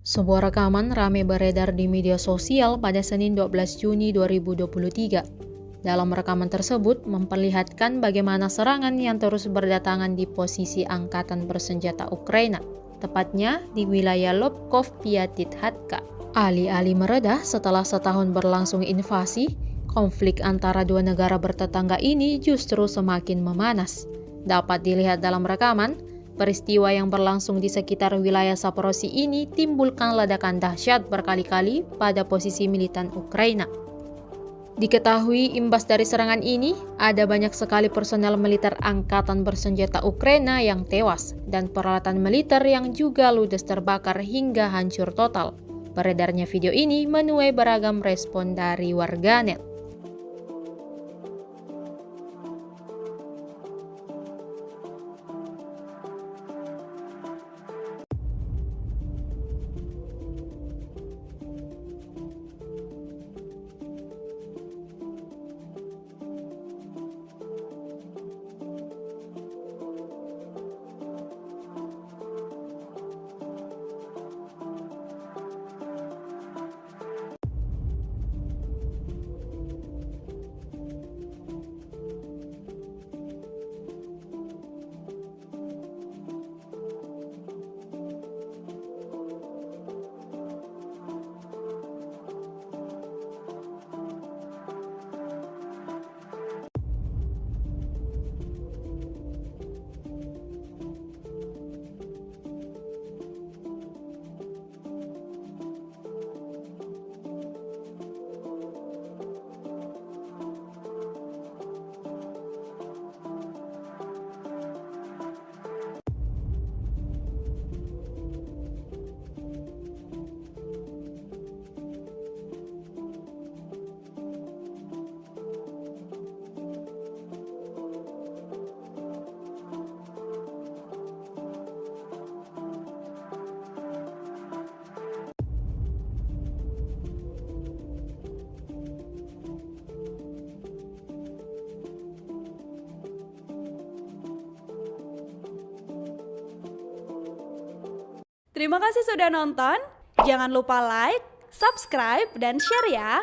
Sebuah rekaman ramai beredar di media sosial pada Senin 12 Juni 2023. Dalam rekaman tersebut memperlihatkan bagaimana serangan yang terus berdatangan di posisi angkatan bersenjata Ukraina, tepatnya di wilayah Lobkov-Piatidhatka. Alih-alih mereda setelah setahun berlangsung invasi, konflik antara dua negara bertetangga ini justru semakin memanas. Dapat dilihat dalam rekaman, peristiwa yang berlangsung di sekitar wilayah Zaporozhye ini timbulkan ledakan dahsyat berkali-kali pada posisi militan Ukraina. Diketahui imbas dari serangan ini, ada banyak sekali personel militer angkatan bersenjata Ukraina yang tewas dan peralatan militer yang juga ludes terbakar hingga hancur total. Beredarnya video ini menuai beragam respon dari warganet. Terima kasih sudah nonton. Jangan lupa like, subscribe, dan share ya.